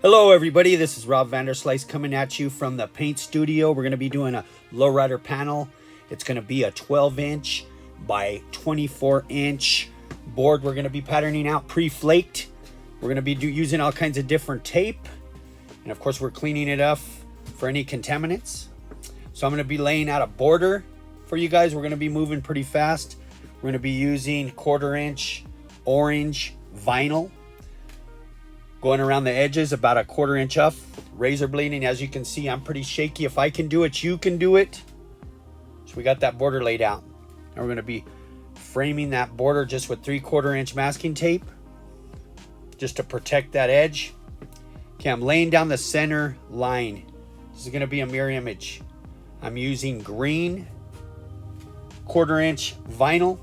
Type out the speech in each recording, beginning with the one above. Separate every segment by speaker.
Speaker 1: Hello everybody, this is Rob Vanderslice coming at you from the paint studio. We're going to be doing a Lowrider panel. It's going to be a 12-inch by 24-inch board. We're going to be patterning out pre-flaked. We're going to be using all kinds of different tape. And of course we're cleaning it up for any contaminants. So I'm going to be laying out a border for you guys. We're going to be moving pretty fast. We're going to be using 1/4-inch orange vinyl. Going around the edges about a 1/4 inch up, razor blading. As you can see, I'm pretty shaky. If I can do it, you can do it. So we got that border laid out. And we're going to be framing that border just with 3/4 inch masking tape, just to protect that edge. Okay, I'm laying down the center line. This is going to be a mirror image. I'm using green 1/4 inch vinyl.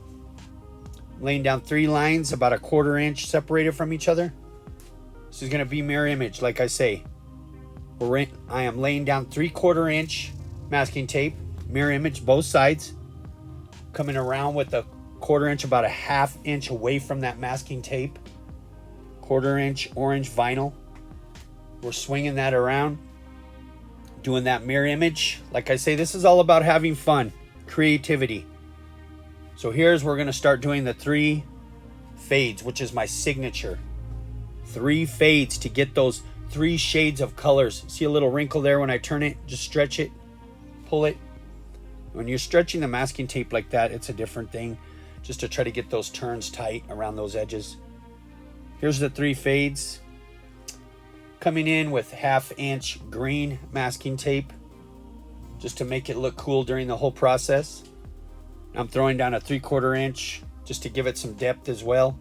Speaker 1: Laying down 3 lines about a 1/4 inch separated from each other. This is going to be mirror image, like I say. I am laying down 3/4 inch masking tape, mirror image both sides. Coming around with a 1/4 inch, about a 1/2 inch away from that masking tape. 1/4 inch orange vinyl. We're swinging that around, doing that mirror image. Like I say, this is all about having fun, creativity. So here's where we're going to start doing the 3 fades, which is my signature. 3 fades to get those 3 shades of colors. See a little wrinkle there when I turn it? Just stretch it, pull it. When you're stretching the masking tape like that, it's a different thing, just to try to get those turns tight around those edges. Here's the 3 fades. Coming in with 1/2 inch green masking tape, just to make it look cool during the whole process. I'm throwing down a 3/4 inch just to give it some depth as well.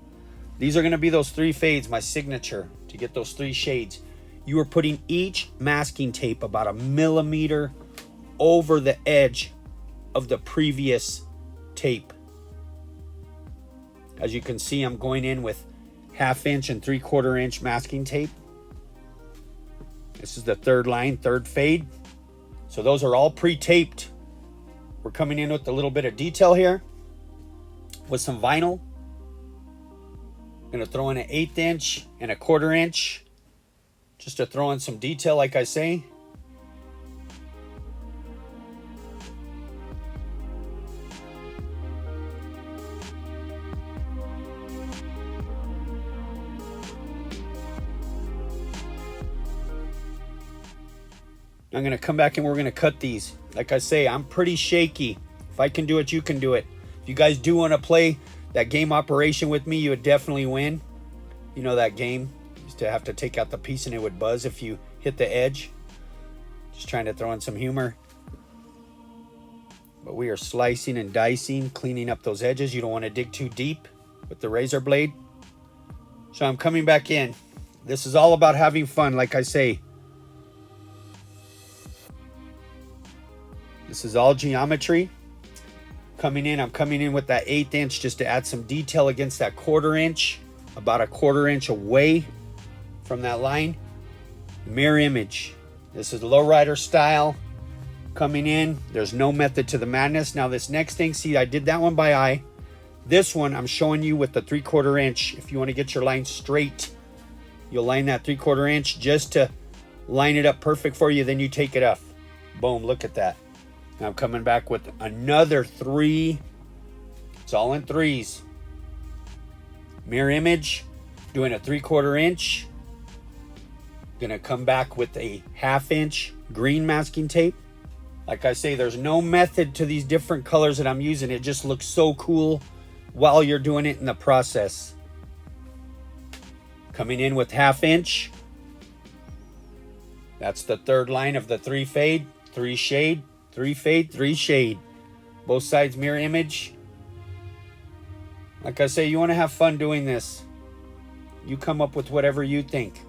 Speaker 1: These are going to be those 3 fades, my signature, to get those 3 shades. You are putting each masking tape about 1 millimeter over the edge of the previous tape. As you can see, I'm going in with 1/2 inch and 3/4 inch masking tape. This is the 3rd line, 3rd fade. So those are all pre-taped. We're coming in with a little bit of detail here with some vinyl. Going to throw in an 1/8 inch and a 1/4 inch just to throw in some detail, like I say. I'm going to come back and we're going to cut these. Like I say, I'm pretty shaky. If I can do it, you can do it. If you guys do want to play that game Operation with me, you would definitely win. You know that game? You used to have to take out the piece and it would buzz if you hit the edge. Just trying to throw in some humor. But we are slicing and dicing, cleaning up those edges. You don't want to dig too deep with the razor blade. So I'm coming back in. This is all about having fun, like I say. This is all geometry. I'm coming in with that 1/8 inch just to add some detail against that 1/4 inch, about a 1/4 inch away from that line. Mirror image. This is Lowrider style. Coming in, there's no method to the madness. Now this next thing, see, I did that one by eye. This one I'm showing you with the 3/4 inch. If you want to get your line straight, you'll line that 3/4 inch just to line it up perfect for you. Then you take it up. Boom, look at that. Now I'm coming back with another 3. It's all in 3s. Mirror image, doing a 3/4 inch. Gonna come back with a 1/2 inch green masking tape. Like I say, there's no method to these different colors that I'm using. It just looks so cool while you're doing it in the process. Coming in with 1/2 inch. That's the 3rd line of the 3 fade, 3 shade. 3 fade, 3 shade. Both sides mirror image. Like I say, you want to have fun doing this. You come up with whatever you think.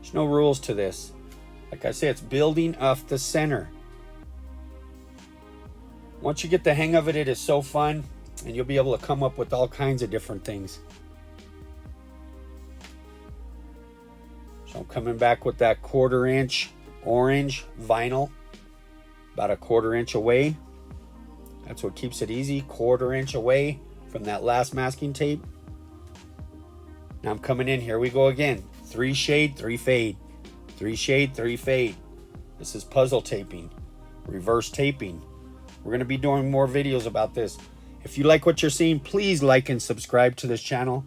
Speaker 1: There's no rules to this. Like I say, it's building off the center. Once you get the hang of it, it is so fun. And you'll be able to come up with all kinds of different things. So I'm coming back with that 1/4 inch orange vinyl. About a 1/4 inch away. That's what keeps it easy. 1/4 inch away from that last masking tape. Now I'm coming in. Here we go again. 3 shade, 3 fade. 3 shade, 3 fade. This is puzzle taping, reverse taping. We're going to be doing more videos about this. If you like what you're seeing, please like and subscribe to this channel.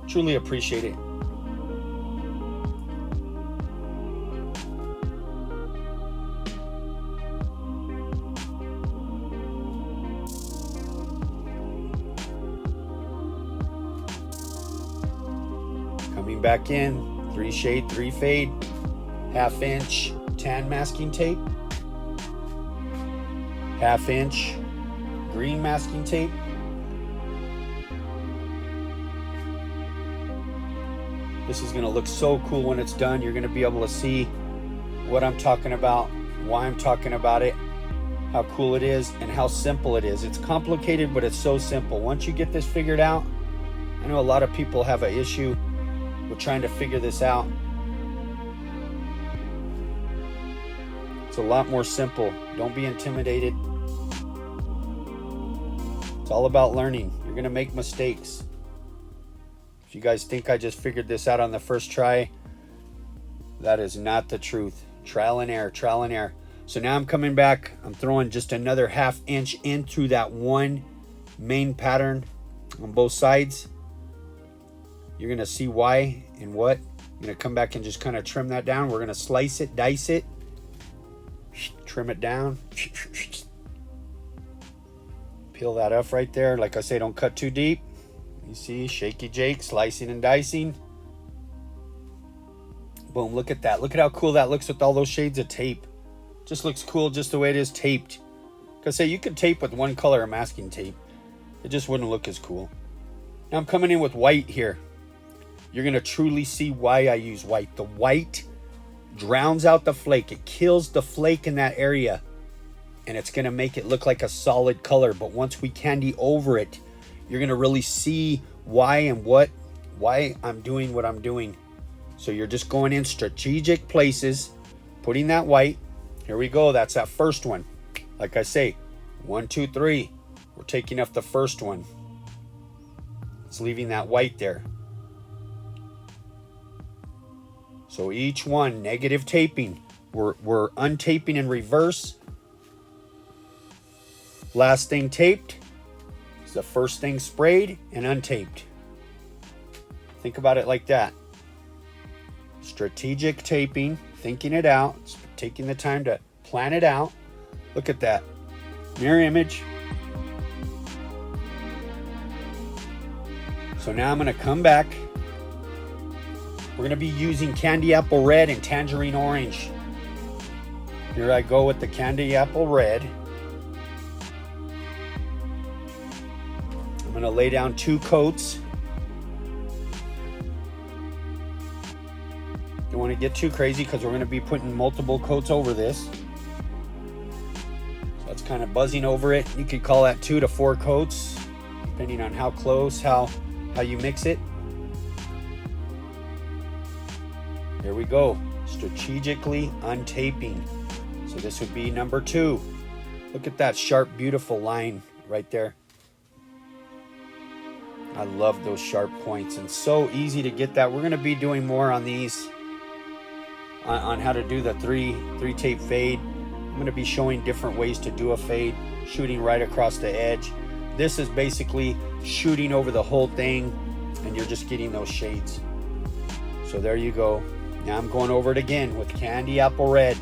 Speaker 1: Truly appreciate it. Coming back in, 3 shade, 3 fade, 1/2 inch tan masking tape, 1/2 inch green masking tape, this is going to look so cool when it's done. You're going to be able to see what I'm talking about, why I'm talking about it, how cool it is, and how simple it is. It's complicated, but it's so simple. Once you get this figured out, I know a lot of people have an issue with trying to figure this out. It's a lot more simple. Don't be intimidated. It's all about learning. You're going to make mistakes. If you guys think I just figured this out on the first try, that is not the truth. Trial and error, trial and error. So now I'm coming back. I'm throwing just another 1/2 inch in through that one main pattern on both sides. You're going to see why and what. I'm going to come back and just kind of trim that down. We're going to slice it, dice it, trim it down. Peel that up right there. Like I say, don't cut too deep. You see, shaky Jake, slicing and dicing. Boom, look at that. Look at how cool that looks with all those shades of tape. Just looks cool just the way it is taped. Because say you could tape with one color of masking tape. It just wouldn't look as cool. Now I'm coming in with white here. You're going to truly see why I use white. The white drowns out the flake. It kills the flake in that area. And it's going to make it look like a solid color. But once we candy over it, you're going to really see why I'm doing what I'm doing. So you're just going in strategic places, putting that white. Here we go. That's that first one. Like I say, 1, 2, 3. We're taking off the first one. It's leaving that white there. So each one, negative taping. We're untaping in reverse. Last thing taped is the first thing sprayed and untaped. Think about it like that. Strategic taping, thinking it out, taking the time to plan it out. Look at that. Mirror image. So now I'm going to come back. We're going to be using candy apple red and tangerine orange. Here I go with the candy apple red. I'm going to lay down 2 coats. Don't want to get too crazy because we're going to be putting multiple coats over this. So that's kind of buzzing over it. You could call that 2 to 4 coats, depending on how close, how you mix it. There we go. Strategically untaping. So this would be number 2. Look at that sharp, beautiful line right there. I love those sharp points and so easy to get that. We're going to be doing more on these, on how to do the 3 tape fade. I'm going to be showing different ways to do a fade, shooting right across the edge. This is basically shooting over the whole thing and you're just getting those shades. So there you go. Now I'm going over it again with candy apple red,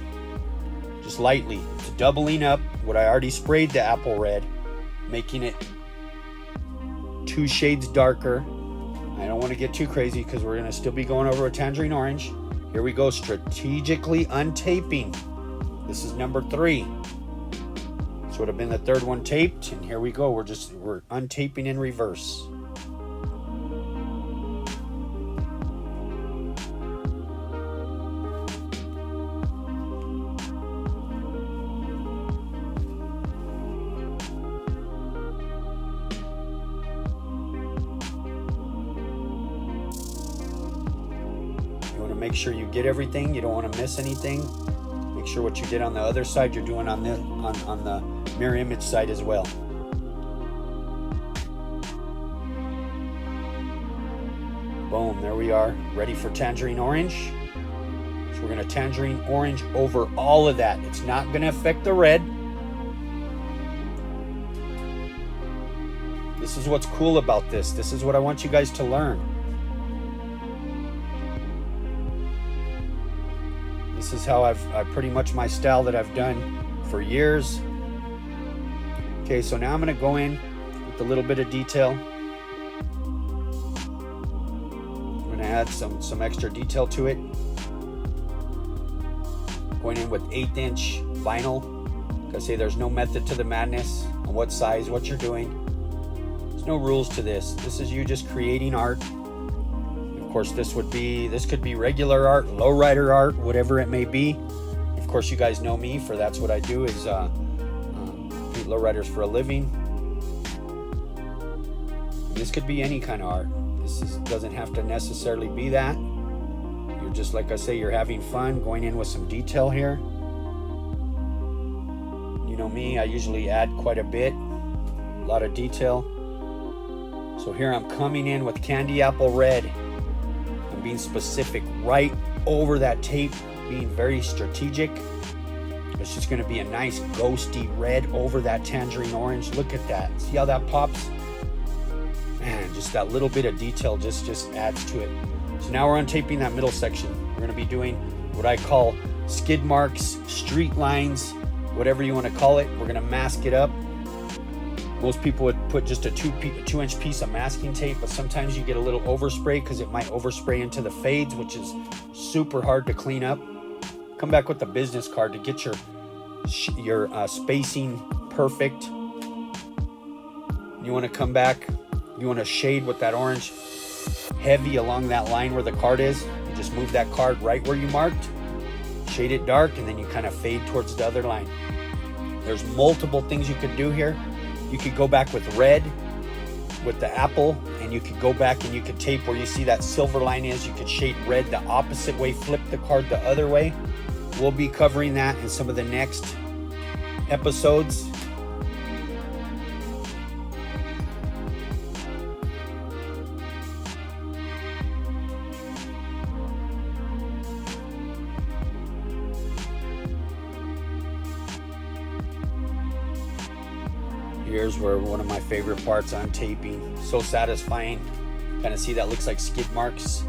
Speaker 1: just lightly. It's doubling up what I already sprayed the apple red, making it 2 shades darker. I don't want to get too crazy because we're going to still be going over a tangerine orange. Here we go, strategically untaping. This is number 3. This would have been the 3rd one taped, and here we go. We're untaping in reverse. Make sure you get everything. You don't want to miss anything. Make sure what you did on the other side you're doing on the mirror image side as well. Boom, there we are, ready for tangerine orange. We're gonna tangerine orange over all of that. It's not gonna affect the red. This is what's cool about this. This is what I want you guys to learn. This is how I've pretty much my style that I've done for years. Okay, so now I'm gonna go in with a little bit of detail. I'm gonna add some extra detail to it. Going in with 1/8 inch vinyl. Like I say, there's no method to the madness on what size, what you're doing. There's no rules to this. This is you just creating art. Of course, this could be regular art, lowrider art, whatever it may be. Of course, you guys know me, for that's what I do, is paint lowriders for a living. This could be any kind of art. Doesn't have to necessarily be that. You're just, like I say, you're having fun, going in with some detail here. You know me, I usually add quite a bit, a lot of detail. So here I'm coming in with candy apple red. I'm being specific right over that tape, being very strategic. It's just gonna be a nice ghosty red over that tangerine orange. Look at that, see how that pops? Man, just that little bit of detail just adds to it. So now we're untaping that middle section. We're gonna be doing what I call skid marks, street lines, whatever you wanna call it. We're gonna mask it up. Most people would put just a 2-inch piece of masking tape, but sometimes you get a little overspray because it might overspray into the fades, which is super hard to clean up. Come back with the business card to get your spacing perfect. You want to come back, you want to shade with that orange heavy along that line where the card is. You just move that card right where you marked, shade it dark, and then you kind of fade towards the other line. There's multiple things you could do here. You could go back with red, with the apple, and you could go back and you could tape where you see that silver line is. You could shade red the opposite way, flip the card the other way. We'll be covering that in some of the next episodes. Here's where one of my favorite parts on taping. So satisfying. Kind of see that looks like skid marks.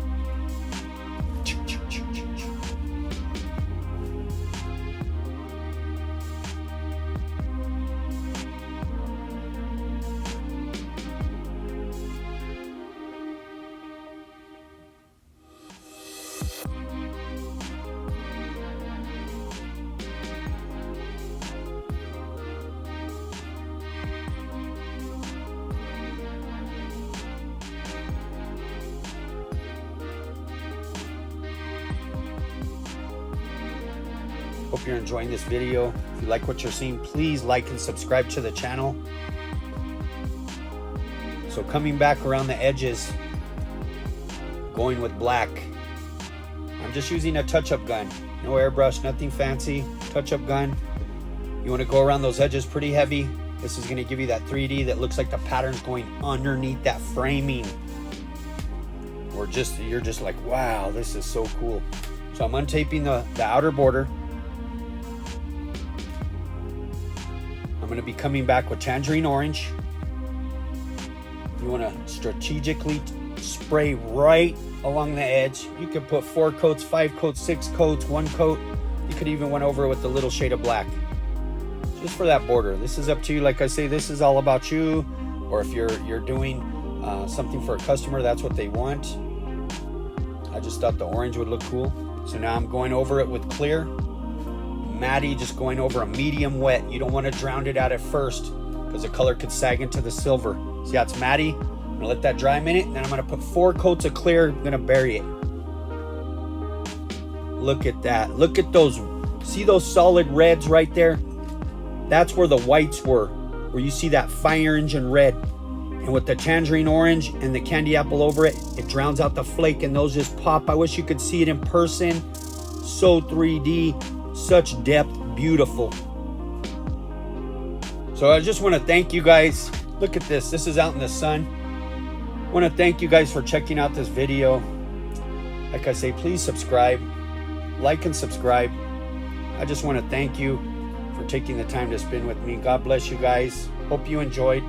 Speaker 1: Hope you're enjoying this video. If you like what you're seeing, please like and subscribe to the channel. So coming back around the edges, going with black. I'm just using a touch-up gun. No airbrush, nothing fancy. Touch-up gun. You want to go around those edges pretty heavy. This is going to give you that 3D that looks like the pattern's going underneath that framing. Or you're just like, wow, this is so cool. So I'm untaping the outer border. I'm going to be coming back with tangerine orange. You want to strategically spray right along the edge. You could put 4 coats, 5 coats, 6 coats, 1 coat. You could even went over with a little shade of black. Just for that border. This is up to you. Like I say, this is all about you. Or if you're doing something for a customer, that's what they want. I just thought the orange would look cool. So now I'm going over it with clear. Matte, just going over a medium wet. You don't want to drown it out at first because the color could sag into the silver. See how it's matte? I'm gonna let that dry a minute, and then I'm gonna put 4 coats of clear. I'm gonna bury it. Look at that. Look at those. See those solid reds right there? That's where the whites were, where you see that fire engine red. And with the tangerine orange and the candy apple over it, it drowns out the flake, and those just pop. I wish you could see it in person. So 3D. Such depth, beautiful. So I just want to thank you guys. Look at this. This is out in the sun. I want to thank you guys for checking out this video. Like I say, please subscribe, like and subscribe. I just want to thank you for taking the time to spend with me. God bless you guys. Hope you enjoyed.